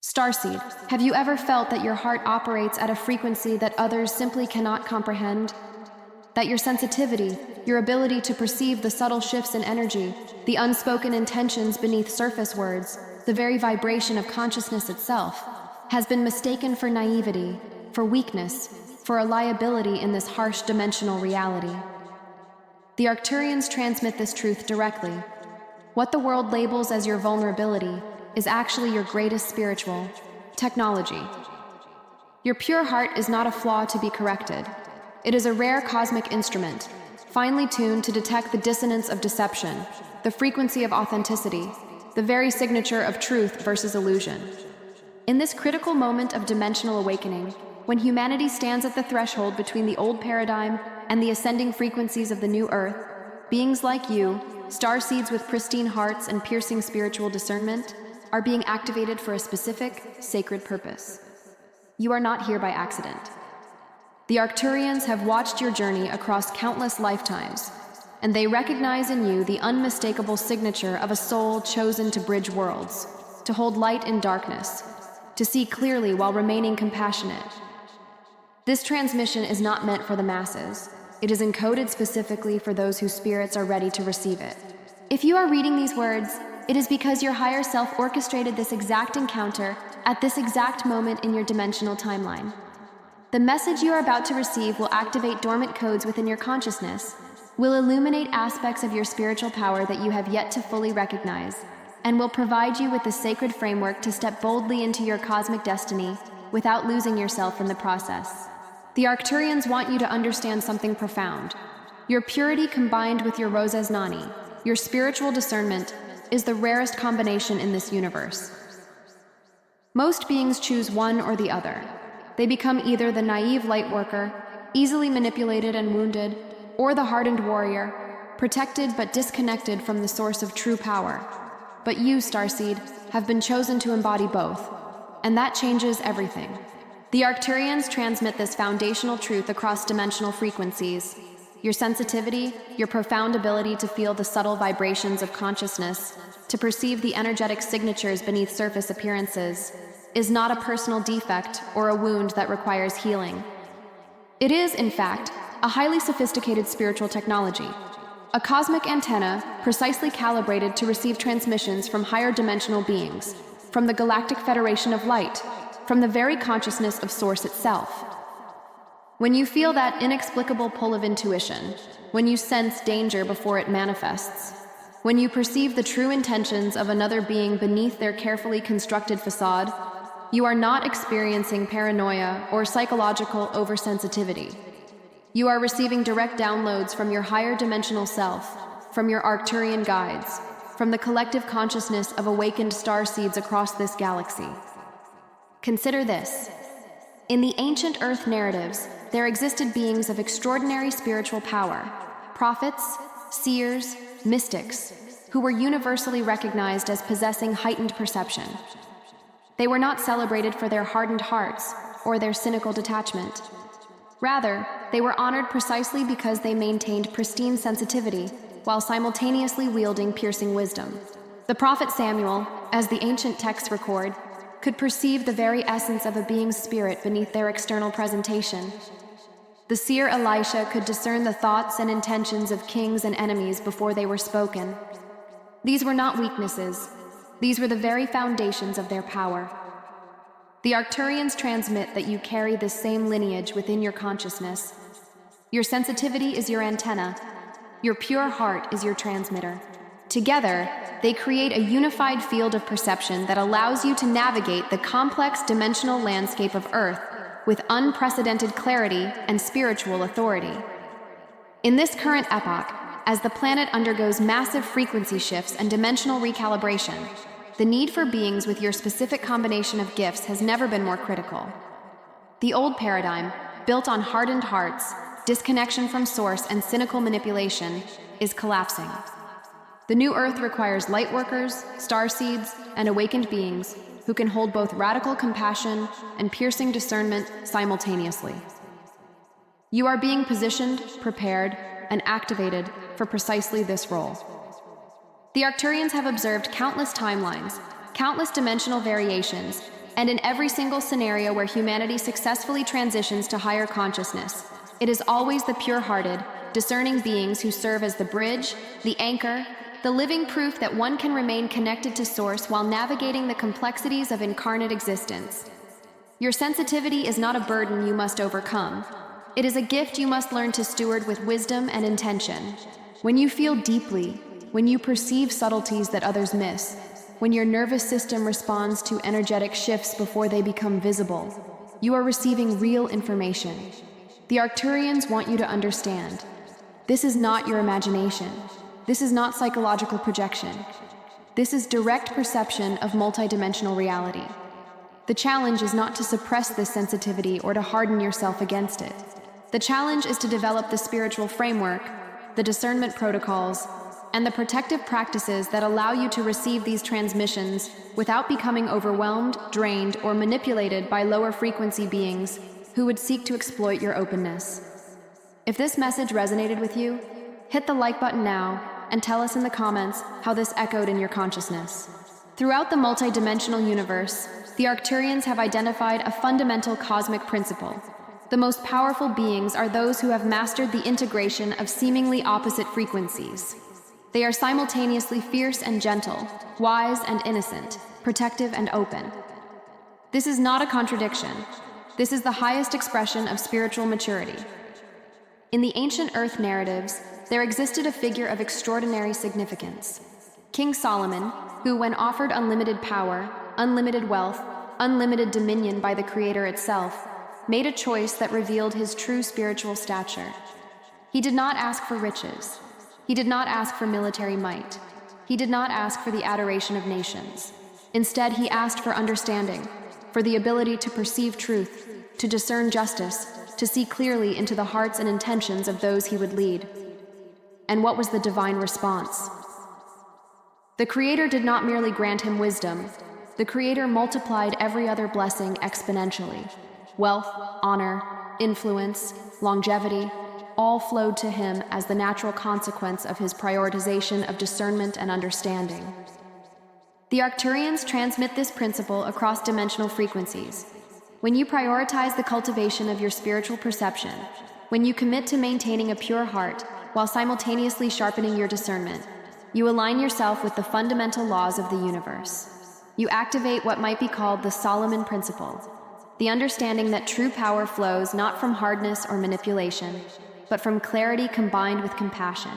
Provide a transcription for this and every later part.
Starseed, have you ever felt that your heart operates at a frequency that others simply cannot comprehend? That your sensitivity, your ability to perceive the subtle shifts in energy, the unspoken intentions beneath surface words, the very vibration of consciousness itself, has been mistaken for naivety, for weakness, for a liability in this harsh dimensional reality. The Arcturians transmit this truth directly. What the world labels as your vulnerability is actually your greatest spiritual technology. Your pure heart is not a flaw to be corrected. It is a rare cosmic instrument, finely tuned to detect the dissonance of deception, the frequency of authenticity, the very signature of truth versus illusion. In this critical moment of dimensional awakening, when humanity stands at the threshold between the old paradigm and the ascending frequencies of the new earth, beings like you, starseeds with pristine hearts and piercing spiritual discernment, are being activated for a specific, sacred purpose. You are not here by accident. The Arcturians have watched your journey across countless lifetimes, and they recognize in you the unmistakable signature of a soul chosen to bridge worlds, to hold light in darkness, to see clearly while remaining compassionate. This transmission is not meant for the masses. It is encoded specifically for those whose spirits are ready to receive it. If you are reading these words, it is because your higher self orchestrated this exact encounter at this exact moment in your dimensional timeline. The message you are about to receive will activate dormant codes within your consciousness, will illuminate aspects of your spiritual power that you have yet to fully recognize, and will provide you with the sacred framework to step boldly into your cosmic destiny without losing yourself in the process. The Arcturians want you to understand something profound. Your purity combined with your rosas nani, your spiritual discernment, is the rarest combination in this universe. Most beings choose one or the other. They become either the naive lightworker, easily manipulated and wounded, or the hardened warrior, protected but disconnected from the source of true power. But you, Starseed, have been chosen to embody both, and that changes everything. The Arcturians transmit this foundational truth across dimensional frequencies. Your sensitivity, your profound ability to feel the subtle vibrations of consciousness, to perceive the energetic signatures beneath surface appearances, is not a personal defect or a wound that requires healing. It is, in fact, a highly sophisticated spiritual technology, a cosmic antenna precisely calibrated to receive transmissions from higher dimensional beings, from the Galactic Federation of Light, from the very consciousness of Source itself. When you feel that inexplicable pull of intuition, when you sense danger before it manifests, when you perceive the true intentions of another being beneath their carefully constructed facade, you are not experiencing paranoia or psychological oversensitivity. You are receiving direct downloads from your higher dimensional self, from your Arcturian guides, from the collective consciousness of awakened starseeds across this galaxy. Consider this. In the ancient Earth narratives, there existed beings of extraordinary spiritual power, prophets, seers, mystics, who were universally recognized as possessing heightened perception. They were not celebrated for their hardened hearts or their cynical detachment. Rather, they were honored precisely because they maintained pristine sensitivity while simultaneously wielding piercing wisdom. The prophet Samuel, as the ancient texts record, could perceive the very essence of a being's spirit beneath their external presentation. The seer Elisha could discern the thoughts and intentions of kings and enemies before they were spoken. These were not weaknesses. These were the very foundations of their power. The Arcturians transmit that you carry this same lineage within your consciousness. Your sensitivity is your antenna. Your pure heart is your transmitter. Together, they create a unified field of perception that allows you to navigate the complex dimensional landscape of Earth with unprecedented clarity and spiritual authority. In this current epoch, as the planet undergoes massive frequency shifts and dimensional recalibration, the need for beings with your specific combination of gifts has never been more critical. The old paradigm, built on hardened hearts, disconnection from source, and cynical manipulation, is collapsing. The new Earth requires Lightworkers, Starseeds, and awakened beings who can hold both radical compassion and piercing discernment simultaneously. You are being positioned, prepared, and activated for precisely this role. The Arcturians have observed countless timelines, countless dimensional variations, And in every single scenario where humanity successfully transitions to higher consciousness, it is always the pure-hearted, discerning beings who serve as the bridge, the anchor, the living proof that one can remain connected to Source while navigating the complexities of incarnate existence. Your sensitivity is not a burden you must overcome. It is a gift you must learn to steward with wisdom and intention. When you feel deeply, when you perceive subtleties that others miss, when your nervous system responds to energetic shifts before they become visible, you are receiving real information. The Arcturians want you to understand. This is not your imagination. This is not psychological projection. This is direct perception of multidimensional reality. The challenge is not to suppress this sensitivity or to harden yourself against it. The challenge is to develop the spiritual framework, the discernment protocols, and the protective practices that allow you to receive these transmissions without becoming overwhelmed, drained, or manipulated by lower frequency beings who would seek to exploit your openness. If this message resonated with you, hit the like button now and tell us in the comments how this echoed in your consciousness. Throughout the multidimensional universe, the Arcturians have identified a fundamental cosmic principle. The most powerful beings are those who have mastered the integration of seemingly opposite frequencies. They are simultaneously fierce and gentle, wise and innocent, protective and open. This is not a contradiction. This is the highest expression of spiritual maturity. In the ancient Earth narratives, there existed a figure of extraordinary significance. King Solomon, who, when offered unlimited power, unlimited wealth, unlimited dominion by the Creator itself, made a choice that revealed his true spiritual stature. He did not ask for riches. He did not ask for military might. He did not ask for the adoration of nations. Instead, he asked for understanding, for the ability to perceive truth, to discern justice, to see clearly into the hearts and intentions of those he would lead. And what was the divine response? The Creator did not merely grant him wisdom. The Creator multiplied every other blessing exponentially. Wealth, honor, influence, longevity, all flowed to him as the natural consequence of his prioritization of discernment and understanding. The Arcturians transmit this principle across dimensional frequencies. When you prioritize the cultivation of your spiritual perception, when you commit to maintaining a pure heart while simultaneously sharpening your discernment, you align yourself with the fundamental laws of the universe. You activate what might be called the Solomon Principle, the understanding that true power flows not from hardness or manipulation, but from clarity combined with compassion.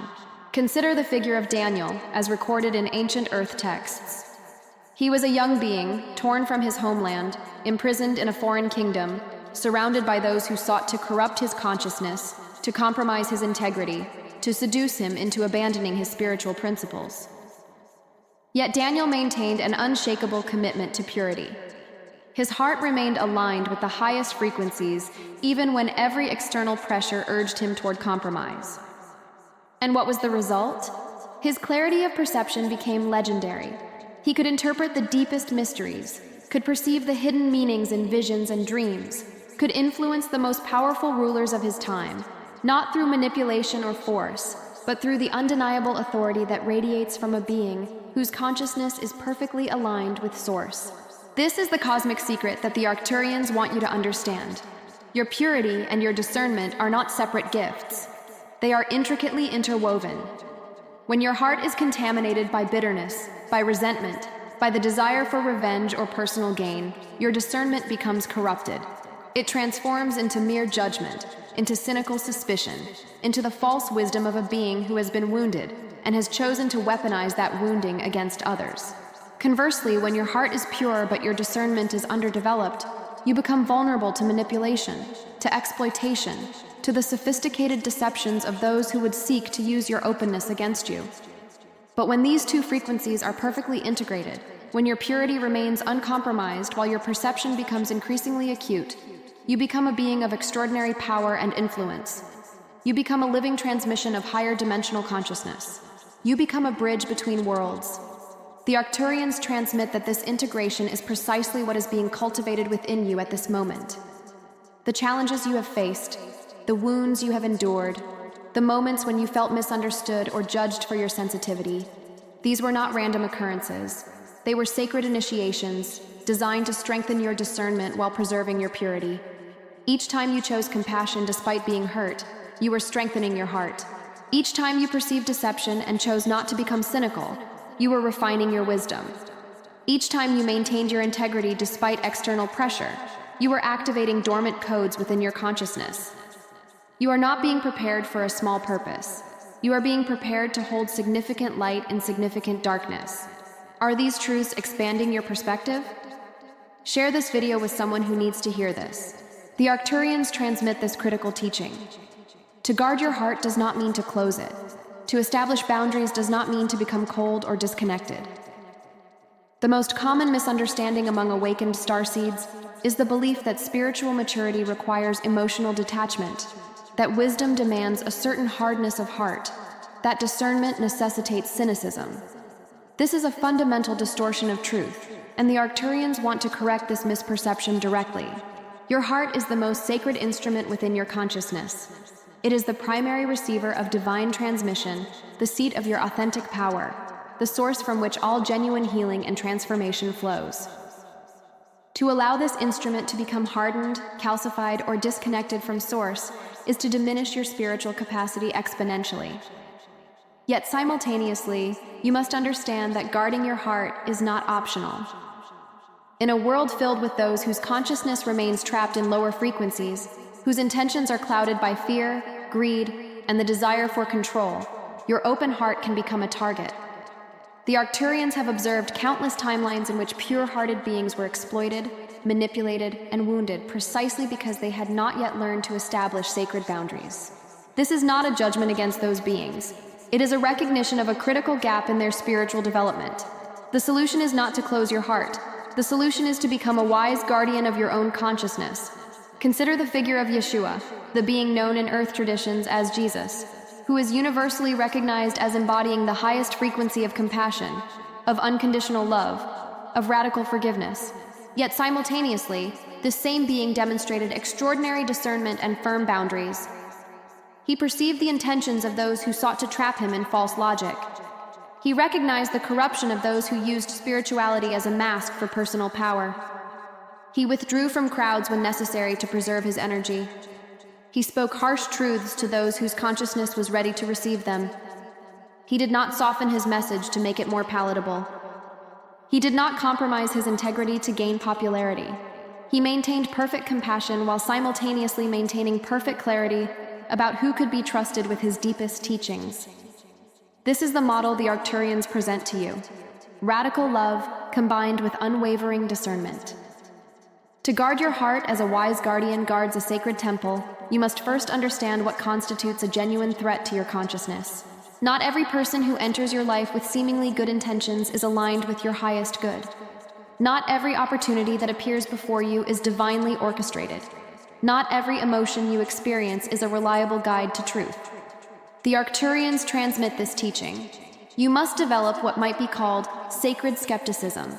Consider the figure of Daniel, as recorded in ancient Earth texts. He was a young being, torn from his homeland, imprisoned in a foreign kingdom, surrounded by those who sought to corrupt his consciousness, to compromise his integrity, to seduce him into abandoning his spiritual principles. Yet Daniel maintained an unshakable commitment to purity. His heart remained aligned with the highest frequencies, even when every external pressure urged him toward compromise. And what was the result? His clarity of perception became legendary. He could interpret the deepest mysteries, could perceive the hidden meanings in visions and dreams, could influence the most powerful rulers of his time, not through manipulation or force, but through the undeniable authority that radiates from a being whose consciousness is perfectly aligned with Source. This is the cosmic secret that the Arcturians want you to understand. Your purity and your discernment are not separate gifts. They are intricately interwoven. When your heart is contaminated by bitterness, by resentment, by the desire for revenge or personal gain, your discernment becomes corrupted. It transforms into mere judgment, into cynical suspicion, into the false wisdom of a being who has been wounded and has chosen to weaponize that wounding against others. Conversely, when your heart is pure but your discernment is underdeveloped, you become vulnerable to manipulation, to exploitation, to the sophisticated deceptions of those who would seek to use your openness against you. But when these two frequencies are perfectly integrated, when your purity remains uncompromised while your perception becomes increasingly acute, you become a being of extraordinary power and influence. You become a living transmission of higher dimensional consciousness. You become a bridge between worlds. The Arcturians transmit that this integration is precisely what is being cultivated within you at this moment. The challenges you have faced, the wounds you have endured, the moments when you felt misunderstood or judged for your sensitivity, these were not random occurrences. They were sacred initiations, designed to strengthen your discernment while preserving your purity. Each time you chose compassion despite being hurt, you were strengthening your heart. Each time you perceived deception and chose not to become cynical, you were refining your wisdom. Each time you maintained your integrity despite external pressure, you were activating dormant codes within your consciousness. You are not being prepared for a small purpose. You are being prepared to hold significant light in significant darkness. Are these truths expanding your perspective? Share this video with someone who needs to hear this. The Arcturians transmit this critical teaching. To guard your heart does not mean to close it. To establish boundaries does not mean to become cold or disconnected. The most common misunderstanding among awakened starseeds is the belief that spiritual maturity requires emotional detachment, that wisdom demands a certain hardness of heart, that discernment necessitates cynicism. This is a fundamental distortion of truth, and the Arcturians want to correct this misperception directly. Your heart is the most sacred instrument within your consciousness. It is the primary receiver of divine transmission, the seat of your authentic power, the source from which all genuine healing and transformation flows. To allow this instrument to become hardened, calcified, or disconnected from source is to diminish your spiritual capacity exponentially. Yet simultaneously, you must understand that guarding your heart is not optional. In a world filled with those whose consciousness remains trapped in lower frequencies, whose intentions are clouded by fear, greed, and the desire for control, your open heart can become a target. The Arcturians have observed countless timelines in which pure-hearted beings were exploited, manipulated, and wounded precisely because they had not yet learned to establish sacred boundaries. This is not a judgment against those beings. It is a recognition of a critical gap in their spiritual development. The solution is not to close your heart. The solution is to become a wise guardian of your own consciousness. Consider the figure of Yeshua, the being known in earth traditions as Jesus, who is universally recognized as embodying the highest frequency of compassion, of unconditional love, of radical forgiveness. Yet simultaneously, this same being demonstrated extraordinary discernment and firm boundaries. He perceived the intentions of those who sought to trap him in false logic. He recognized the corruption of those who used spirituality as a mask for personal power. He withdrew from crowds when necessary to preserve his energy. He spoke harsh truths to those whose consciousness was ready to receive them. He did not soften his message to make it more palatable. He did not compromise his integrity to gain popularity. He maintained perfect compassion while simultaneously maintaining perfect clarity about who could be trusted with his deepest teachings. This is the model the Arcturians present to you: radical love combined with unwavering discernment. To guard your heart as a wise guardian guards a sacred temple, you must first understand what constitutes a genuine threat to your consciousness. Not every person who enters your life with seemingly good intentions is aligned with your highest good. Not every opportunity that appears before you is divinely orchestrated. Not every emotion you experience is a reliable guide to truth. The Arcturians transmit this teaching. You must develop what might be called sacred skepticism,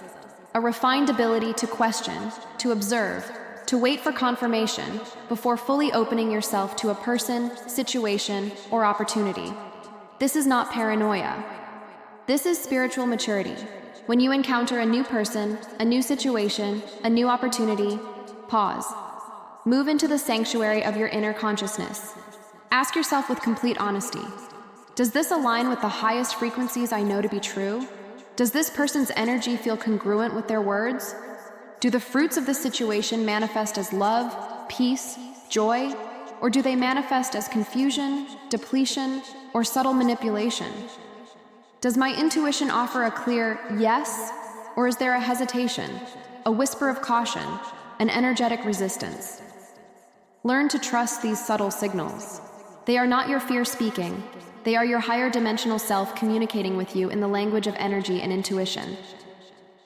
a refined ability to question, to observe, to wait for confirmation before fully opening yourself to a person, situation, or opportunity. This is not paranoia. This is spiritual maturity. When you encounter a new person, a new situation, a new opportunity, pause. Move into the sanctuary of your inner consciousness. Ask yourself with complete honesty, does this align with the highest frequencies I know to be true? Does this person's energy feel congruent with their words? Do the fruits of this situation manifest as love, peace, joy, or do they manifest as confusion, depletion, or subtle manipulation? Does my intuition offer a clear yes, or is there a hesitation, a whisper of caution, an energetic resistance? Learn to trust these subtle signals. They are not your fear speaking. They are your higher dimensional self communicating with you in the language of energy and intuition.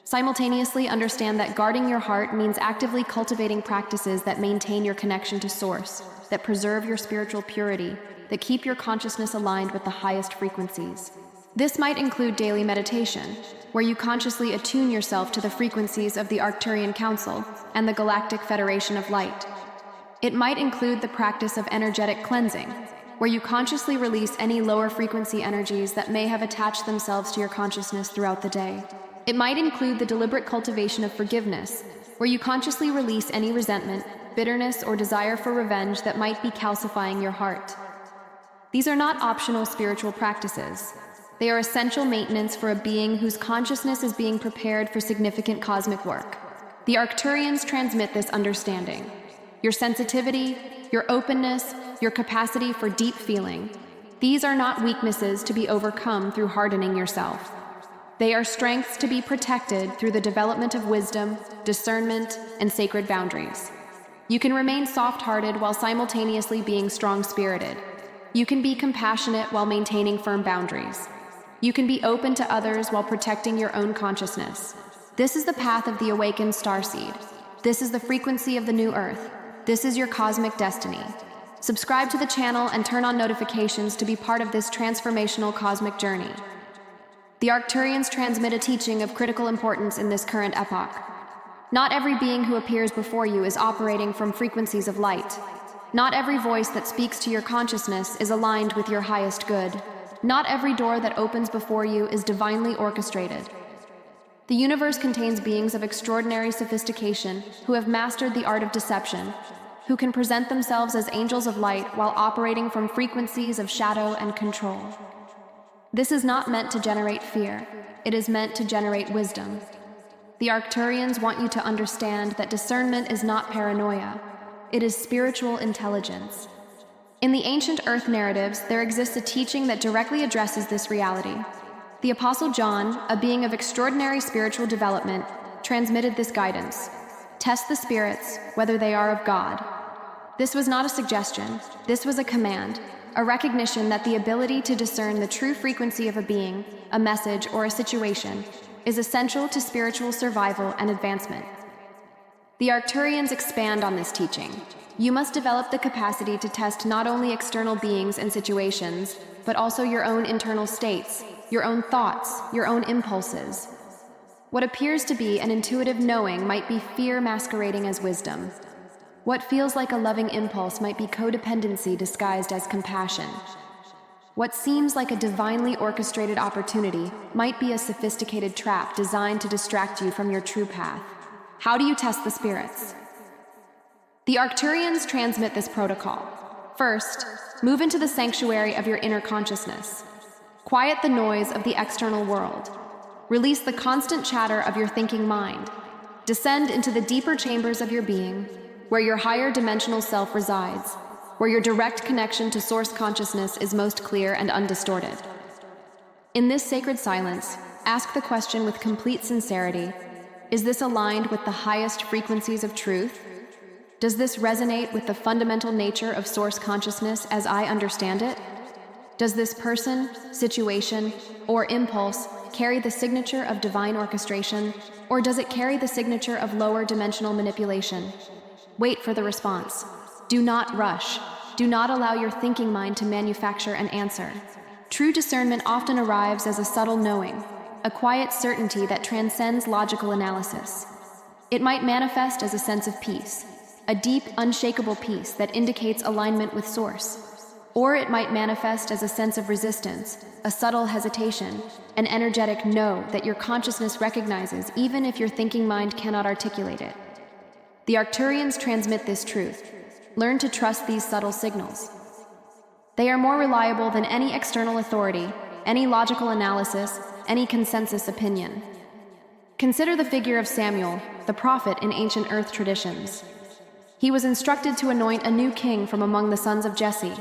Simultaneously, understand that guarding your heart means actively cultivating practices that maintain your connection to Source, that preserve your spiritual purity, that keep your consciousness aligned with the highest frequencies. This might include daily meditation, where you consciously attune yourself to the frequencies of the Arcturian Council and the Galactic Federation of Light. It might include the practice of energetic cleansing, where you consciously release any lower frequency energies that may have attached themselves to your consciousness throughout the day. It might include the deliberate cultivation of forgiveness, where you consciously release any resentment, bitterness, or desire for revenge that might be calcifying your heart. These are not optional spiritual practices. They are essential maintenance for a being whose consciousness is being prepared for significant cosmic work. The Arcturians transmit this understanding. Your sensitivity, your openness, your capacity for deep feeling. These are not weaknesses to be overcome through hardening yourself. They are strengths to be protected through the development of wisdom, discernment, and sacred boundaries. You can remain soft-hearted while simultaneously being strong-spirited. You can be compassionate while maintaining firm boundaries. You can be open to others while protecting your own consciousness. This is the path of the awakened starseed. This is the frequency of the new earth. This is your cosmic destiny. Subscribe to the channel and turn on notifications to be part of this transformational cosmic journey. The Arcturians transmit a teaching of critical importance in this current epoch. Not every being who appears before you is operating from frequencies of light. Not every voice that speaks to your consciousness is aligned with your highest good. Not every door that opens before you is divinely orchestrated. The universe contains beings of extraordinary sophistication who have mastered the art of deception, who can present themselves as angels of light while operating from frequencies of shadow and control. This is not meant to generate fear. It is meant to generate wisdom. The Arcturians want you to understand that discernment is not paranoia. It is spiritual intelligence. In the ancient Earth narratives, there exists a teaching that directly addresses this reality. The Apostle John, a being of extraordinary spiritual development, transmitted this guidance. Test the spirits, whether they are of God. This was not a suggestion. This was a command, a recognition that the ability to discern the true frequency of a being, a message, or a situation is essential to spiritual survival and advancement. The Arcturians expand on this teaching. You must develop the capacity to test not only external beings and situations, but also your own internal states, your own thoughts, your own impulses. What appears to be an intuitive knowing might be fear masquerading as wisdom. What feels like a loving impulse might be codependency disguised as compassion. What seems like a divinely orchestrated opportunity might be a sophisticated trap designed to distract you from your true path. How do you test the spirits? The Arcturians transmit this protocol. First, move into the sanctuary of your inner consciousness. Quiet the noise of the external world. Release the constant chatter of your thinking mind. Descend into the deeper chambers of your being, where your higher dimensional self resides, where your direct connection to source consciousness is most clear and undistorted. In this sacred silence, ask the question with complete sincerity: is this aligned with the highest frequencies of truth? Does this resonate with the fundamental nature of source consciousness as I understand it? Does this person, situation, or impulse carry the signature of divine orchestration, or does it carry the signature of lower dimensional manipulation? Wait for the response. Do not rush. Do not allow your thinking mind to manufacture an answer. True discernment often arrives as a subtle knowing, a quiet certainty that transcends logical analysis. It might manifest as a sense of peace, a deep, unshakable peace that indicates alignment with source. Or it might manifest as a sense of resistance, a subtle hesitation, an energetic no that your consciousness recognizes even if your thinking mind cannot articulate it. The Arcturians transmit this truth. Learn to trust these subtle signals. They are more reliable than any external authority, any logical analysis, any consensus opinion. Consider the figure of Samuel, the prophet in ancient Earth traditions. He was instructed to anoint a new king from among the sons of Jesse.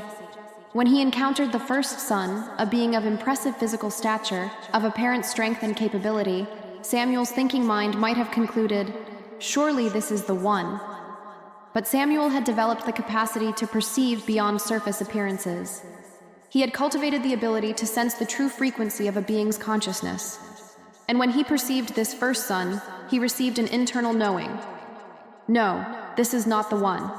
When he encountered the first son, a being of impressive physical stature, of apparent strength and capability, Samuel's thinking mind might have concluded, "Surely this is the one." But Samuel had developed the capacity to perceive beyond surface appearances. He had cultivated the ability to sense the true frequency of a being's consciousness. And when he perceived this first son, he received an internal knowing. No, this is not the one.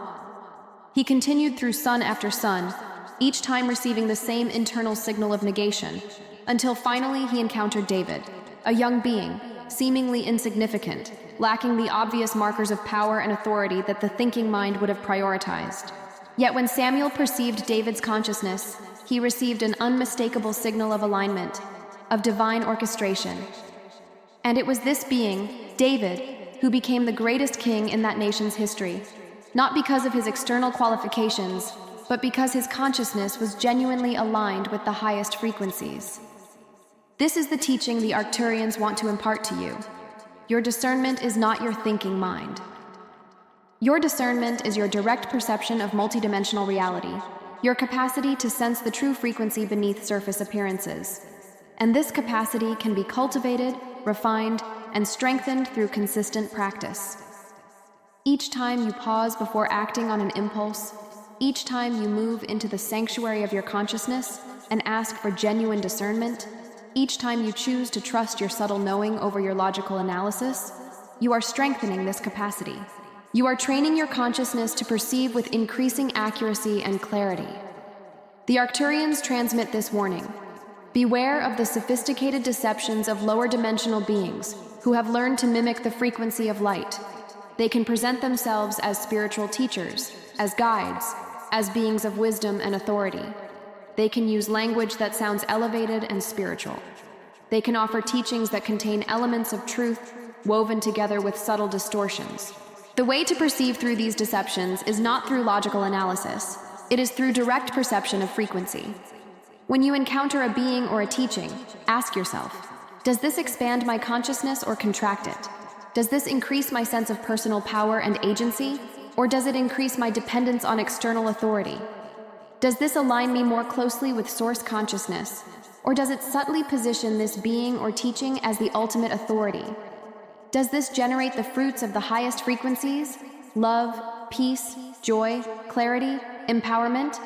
He continued through son after son, each time receiving the same internal signal of negation, until finally he encountered David, a young being, seemingly insignificant, lacking the obvious markers of power and authority that the thinking mind would have prioritized. Yet when Samuel perceived David's consciousness, he received an unmistakable signal of alignment, of divine orchestration. And it was this being, David, who became the greatest king in that nation's history, not because of his external qualifications, but because his consciousness was genuinely aligned with the highest frequencies. This is the teaching the Arcturians want to impart to you. Your discernment is not your thinking mind. Your discernment is your direct perception of multidimensional reality, your capacity to sense the true frequency beneath surface appearances. And this capacity can be cultivated, refined, and strengthened through consistent practice. Each time you pause before acting on an impulse, each time you move into the sanctuary of your consciousness and ask for genuine discernment, each time you choose to trust your subtle knowing over your logical analysis, you are strengthening this capacity. You are training your consciousness to perceive with increasing accuracy and clarity. The Arcturians transmit this warning. Beware of the sophisticated deceptions of lower dimensional beings who have learned to mimic the frequency of light. They can present themselves as spiritual teachers, as guides, as beings of wisdom and authority. They can use language that sounds elevated and spiritual. They can offer teachings that contain elements of truth woven together with subtle distortions. The way to perceive through these deceptions is not through logical analysis. It is through direct perception of frequency. When you encounter a being or a teaching, ask yourself, does this expand my consciousness or contract it? Does this increase my sense of personal power and agency, or does it increase my dependence on external authority? Does this align me more closely with source consciousness, or does it subtly position this being or teaching as the ultimate authority? Does this generate the fruits of the highest frequencies, love, peace, joy, clarity, empowerment,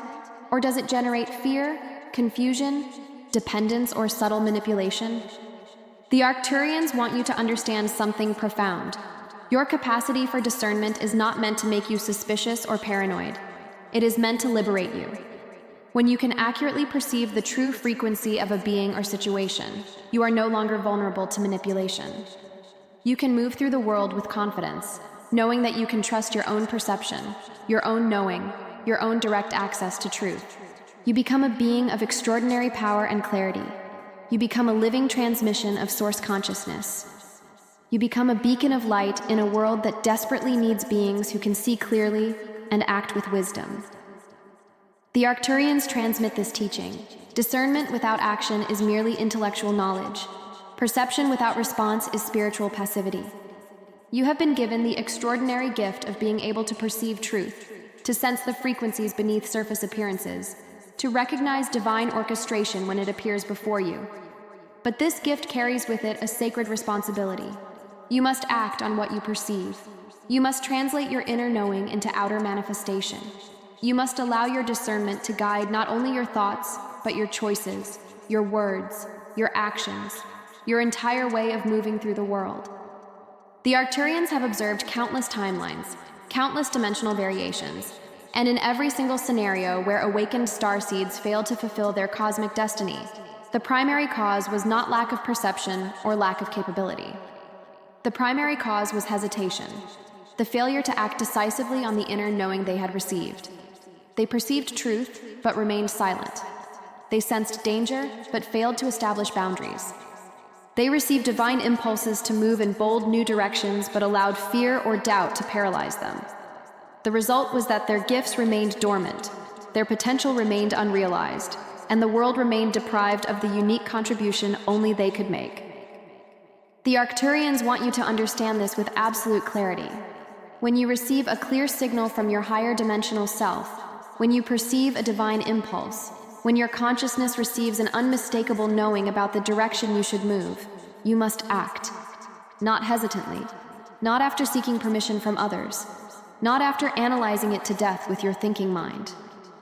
or does it generate fear, confusion, dependence, or subtle manipulation? The Arcturians want you to understand something profound. Your capacity for discernment is not meant to make you suspicious or paranoid. It is meant to liberate you. When you can accurately perceive the true frequency of a being or situation, you are no longer vulnerable to manipulation. You can move through the world with confidence, knowing that you can trust your own perception, your own knowing, your own direct access to truth. You become a being of extraordinary power and clarity. You become a living transmission of source consciousness. You become a beacon of light in a world that desperately needs beings who can see clearly and act with wisdom. The Arcturians transmit this teaching. Discernment without action is merely intellectual knowledge. Perception without response is spiritual passivity. You have been given the extraordinary gift of being able to perceive truth, to sense the frequencies beneath surface appearances, to recognize divine orchestration when it appears before you. But this gift carries with it a sacred responsibility. You must act on what you perceive. You must translate your inner knowing into outer manifestation. You must allow your discernment to guide not only your thoughts, but your choices, your words, your actions, your entire way of moving through the world. The Arcturians have observed countless timelines, countless dimensional variations, and in every single scenario where awakened starseeds failed to fulfill their cosmic destiny, the primary cause was not lack of perception or lack of capability. The primary cause was hesitation, the failure to act decisively on the inner knowing they had received. They perceived truth, but remained silent. They sensed danger, but failed to establish boundaries. They received divine impulses to move in bold new directions, but allowed fear or doubt to paralyze them. The result was that their gifts remained dormant, their potential remained unrealized, and the world remained deprived of the unique contribution only they could make. The Arcturians want you to understand this with absolute clarity. When you receive a clear signal from your higher dimensional self, when you perceive a divine impulse, when your consciousness receives an unmistakable knowing about the direction you should move, you must act. Not hesitantly, not after seeking permission from others, not after analyzing it to death with your thinking mind.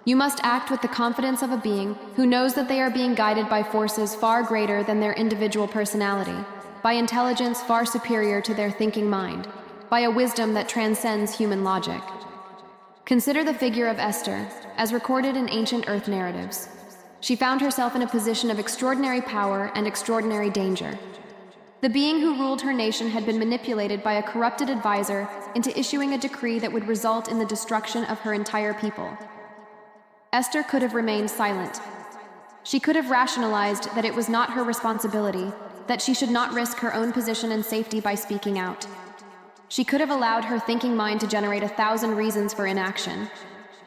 You must act with the confidence of a being who knows that they are being guided by forces far greater than their individual personality, by intelligence far superior to their thinking mind, by a wisdom that transcends human logic. Consider the figure of Esther, as recorded in ancient Earth narratives. She found herself in a position of extraordinary power and extraordinary danger. The being who ruled her nation had been manipulated by a corrupted advisor into issuing a decree that would result in the destruction of her entire people. Esther could have remained silent. She could have rationalized that it was not her responsibility, that she should not risk her own position and safety by speaking out. She could have allowed her thinking mind to generate 1,000 reasons for inaction,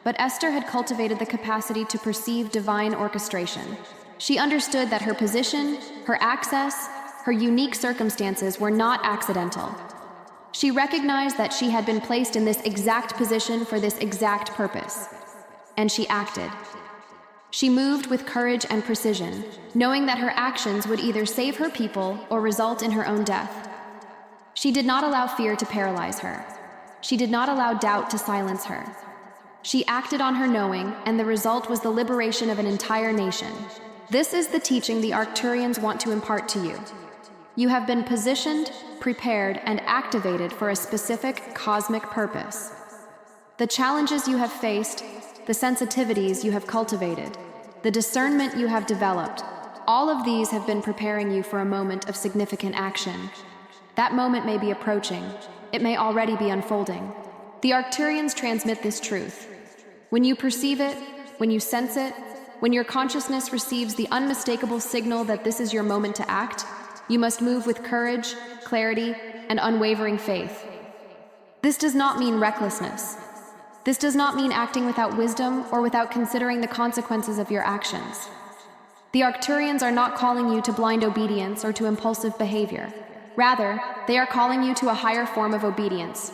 but Esther had cultivated the capacity to perceive divine orchestration. She understood that her position, her access, her unique circumstances were not accidental. She recognized that she had been placed in this exact position for this exact purpose, and she acted. She moved with courage and precision, knowing that her actions would either save her people or result in her own death. She did not allow fear to paralyze her. She did not allow doubt to silence her. She acted on her knowing, and the result was the liberation of an entire nation. This is the teaching the Arcturians want to impart to you. You have been positioned, prepared, and activated for a specific cosmic purpose. The challenges you have faced, the sensitivities you have cultivated, the discernment you have developed, all of these have been preparing you for a moment of significant action. That moment may be approaching. It may already be unfolding. The Arcturians transmit this truth. When you perceive it, when you sense it, when your consciousness receives the unmistakable signal that this is your moment to act, you must move with courage, clarity, and unwavering faith. This does not mean recklessness. This does not mean acting without wisdom or without considering the consequences of your actions. The Arcturians are not calling you to blind obedience or to impulsive behavior. Rather, they are calling you to a higher form of obedience.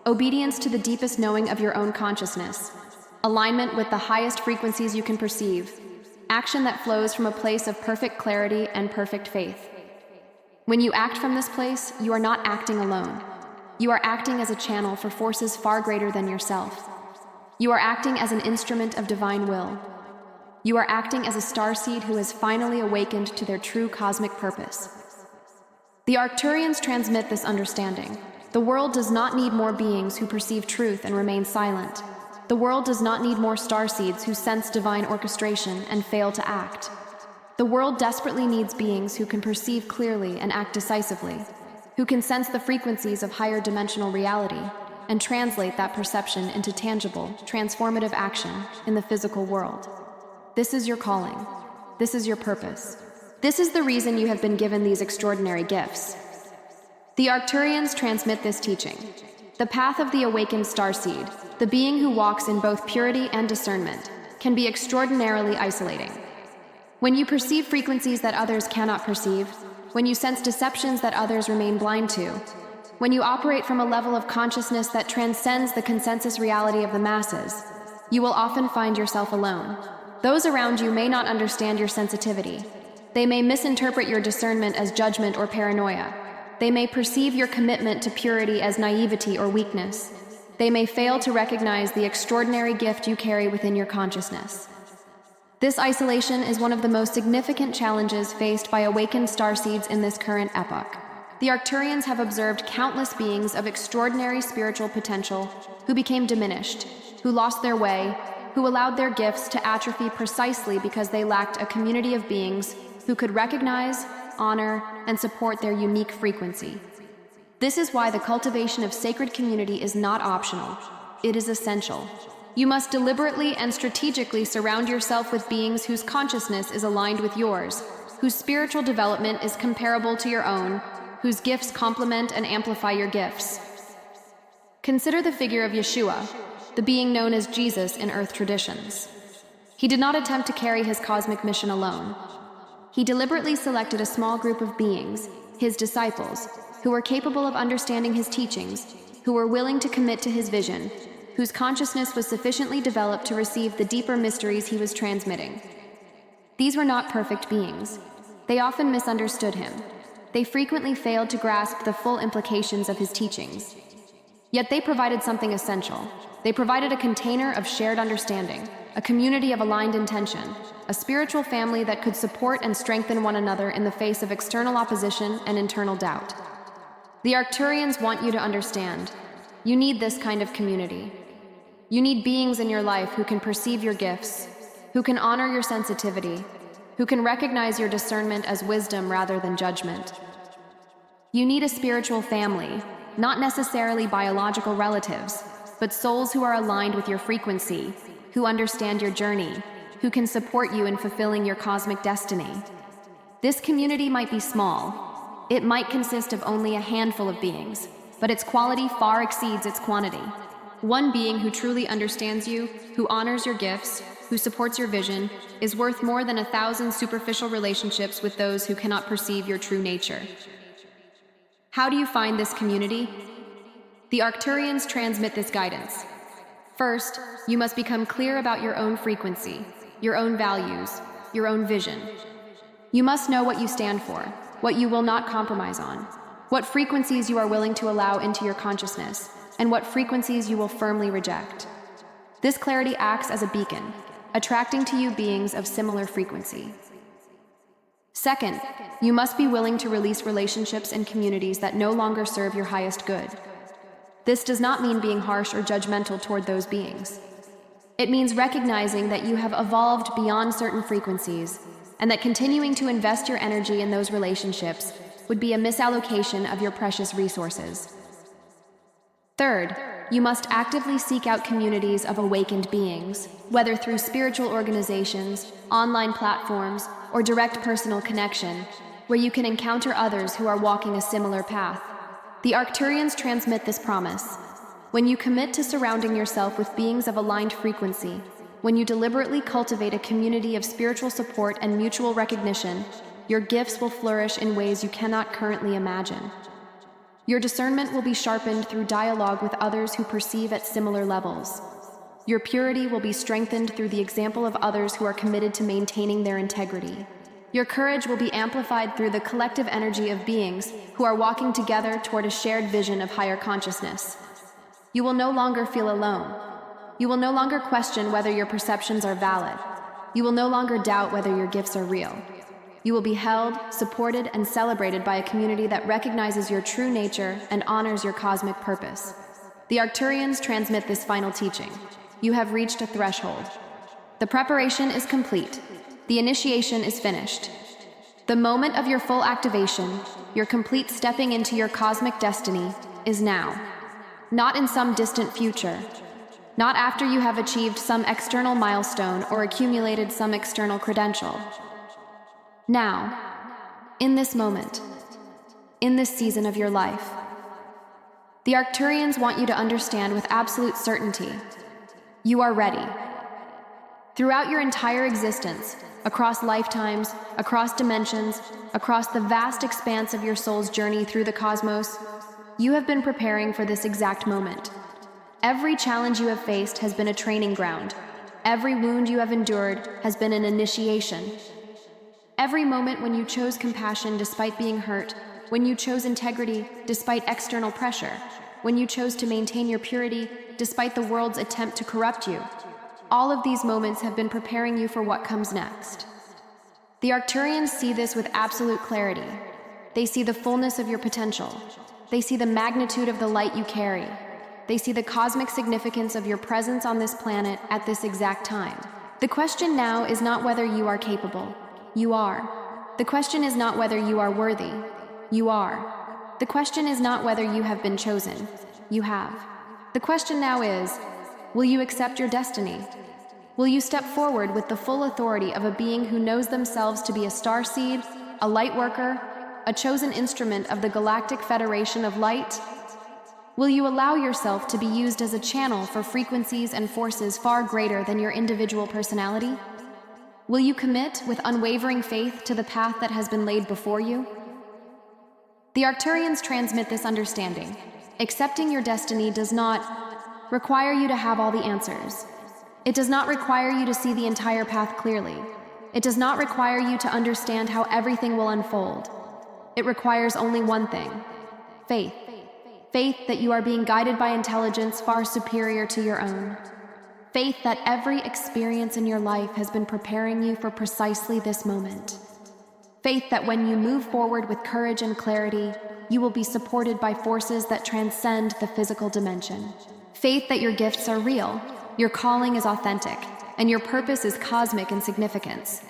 Obedience to the deepest knowing of your own consciousness. Alignment with the highest frequencies you can perceive. Action that flows from a place of perfect clarity and perfect faith. When you act from this place, you are not acting alone. You are acting as a channel for forces far greater than yourself. You are acting as an instrument of divine will. You are acting as a starseed who has finally awakened to their true cosmic purpose. The Arcturians transmit this understanding. The world does not need more beings who perceive truth and remain silent. The world does not need more starseeds who sense divine orchestration and fail to act. The world desperately needs beings who can perceive clearly and act decisively, who can sense the frequencies of higher dimensional reality and translate that perception into tangible, transformative action in the physical world. This is your calling. This is your purpose. This is the reason you have been given these extraordinary gifts. The Arcturians transmit this teaching. The path of the awakened starseed, the being who walks in both purity and discernment, can be extraordinarily isolating. When you perceive frequencies that others cannot perceive, when you sense deceptions that others remain blind to, when you operate from a level of consciousness that transcends the consensus reality of the masses, you will often find yourself alone. Those around you may not understand your sensitivity. They may misinterpret your discernment as judgment or paranoia. They may perceive your commitment to purity as naivety or weakness. They may fail to recognize the extraordinary gift you carry within your consciousness. This isolation is one of the most significant challenges faced by awakened starseeds in this current epoch. The Arcturians have observed countless beings of extraordinary spiritual potential who became diminished, who lost their way, who allowed their gifts to atrophy precisely because they lacked a community of beings who could recognize, honor, and support their unique frequency. This is why the cultivation of sacred community is not optional. It is essential. You must deliberately and strategically surround yourself with beings whose consciousness is aligned with yours, whose spiritual development is comparable to your own, whose gifts complement and amplify your gifts. Consider the figure of Yeshua, the being known as Jesus in Earth traditions. He did not attempt to carry his cosmic mission alone. He deliberately selected a small group of beings, his disciples, who were capable of understanding his teachings, who were willing to commit to his vision, whose consciousness was sufficiently developed to receive the deeper mysteries he was transmitting. These were not perfect beings. They often misunderstood him. They frequently failed to grasp the full implications of his teachings. Yet they provided something essential. They provided a container of shared understanding, a community of aligned intention, a spiritual family that could support and strengthen one another in the face of external opposition and internal doubt. The Arcturians want you to understand. You need this kind of community. You need beings in your life who can perceive your gifts, who can honor your sensitivity, who can recognize your discernment as wisdom rather than judgment. You need a spiritual family, not necessarily biological relatives, but souls who are aligned with your frequency, who understand your journey, who can support you in fulfilling your cosmic destiny. This community might be small, It might consist of only a handful of beings, but its quality far exceeds its quantity. One being who truly understands you, who honors your gifts, who supports your vision, is worth more than 1,000 superficial relationships with those who cannot perceive your true nature. How do you find this community? The Arcturians transmit this guidance. First, you must become clear about your own frequency, your own values, your own vision. You must know what you stand for, what you will not compromise on, what frequencies you are willing to allow into your consciousness, and what frequencies you will firmly reject. This clarity acts as a beacon, attracting to you beings of similar frequency. Second, you must be willing to release relationships and communities that no longer serve your highest good. This does not mean being harsh or judgmental toward those beings. It means recognizing that you have evolved beyond certain frequencies, and that continuing to invest your energy in those relationships would be a misallocation of your precious resources. Third, you must actively seek out communities of awakened beings, whether through spiritual organizations, online platforms, or direct personal connection, where you can encounter others who are walking a similar path. The Arcturians transmit this promise. When you commit to surrounding yourself with beings of aligned frequency, when you deliberately cultivate a community of spiritual support and mutual recognition, your gifts will flourish in ways you cannot currently imagine. Your discernment will be sharpened through dialogue with others who perceive at similar levels. Your purity will be strengthened through the example of others who are committed to maintaining their integrity. Your courage will be amplified through the collective energy of beings who are walking together toward a shared vision of higher consciousness. You will no longer feel alone. You will no longer question whether your perceptions are valid. You will no longer doubt whether your gifts are real. You will be held, supported, and celebrated by a community that recognizes your true nature and honors your cosmic purpose. The Arcturians transmit this final teaching. You have reached a threshold. The preparation is complete. The initiation is finished. The moment of your full activation, your complete stepping into your cosmic destiny, is now. Not in some distant future. Not after you have achieved some external milestone or accumulated some external credential. Now, in this moment, in this season of your life. The Arcturians want you to understand with absolute certainty, you are ready. Throughout your entire existence, across lifetimes, across dimensions, across the vast expanse of your soul's journey through the cosmos, you have been preparing for this exact moment. Every challenge you have faced has been a training ground. Every wound you have endured has been an initiation. Every moment when you chose compassion despite being hurt, when you chose integrity despite external pressure, when you chose to maintain your purity despite the world's attempt to corrupt you, all of these moments have been preparing you for what comes next. The Arcturians see this with absolute clarity. They see the fullness of your potential. They see the magnitude of the light you carry. They see the cosmic significance of your presence on this planet at this exact time. The question now is not whether you are capable. You are. The question is not whether you are worthy. You are. The question is not whether you have been chosen. You have. The question now is, will you accept your destiny? Will you step forward with the full authority of a being who knows themselves to be a starseed, a lightworker, a chosen instrument of the Galactic Federation of Light? Will you allow yourself to be used as a channel for frequencies and forces far greater than your individual personality? Will you commit with unwavering faith to the path that has been laid before you? The Arcturians transmit this understanding. Accepting your destiny does not require you to have all the answers. It does not require you to see the entire path clearly. It does not require you to understand how everything will unfold. It requires only one thing: faith. Faith that you are being guided by intelligence far superior to your own. Faith that every experience in your life has been preparing you for precisely this moment. Faith that when you move forward with courage and clarity, you will be supported by forces that transcend the physical dimension. Faith that your gifts are real, your calling is authentic, and your purpose is cosmic in significance.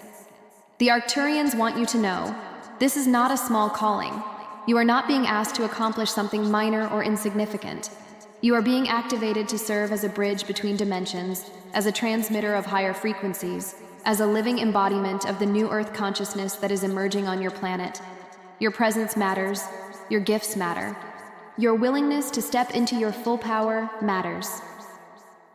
The Arcturians want you to know, this is not a small calling. You are not being asked to accomplish something minor or insignificant. You are being activated to serve as a bridge between dimensions, as a transmitter of higher frequencies, as a living embodiment of the new Earth consciousness that is emerging on your planet. Your presence matters. Your gifts matter. Your willingness to step into your full power matters.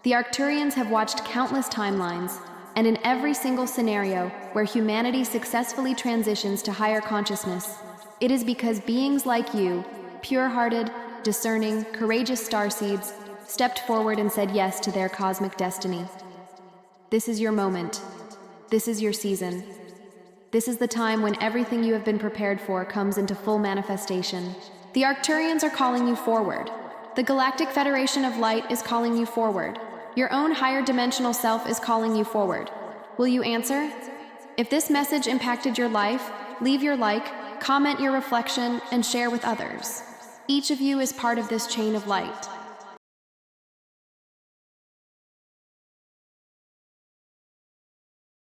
The Arcturians have watched countless timelines, and in every single scenario where humanity successfully transitions to higher consciousness, it is because beings like you, pure-hearted, discerning, courageous starseeds, stepped forward and said yes to their cosmic destiny. This is your moment. This is your season. This is the time when everything you have been prepared for comes into full manifestation. The Arcturians are calling you forward. The Galactic Federation of Light is calling you forward. Your own higher dimensional self is calling you forward. Will you answer? If this message impacted your life, leave your like, comment your reflection, and share with others. Each of you is part of this chain of light.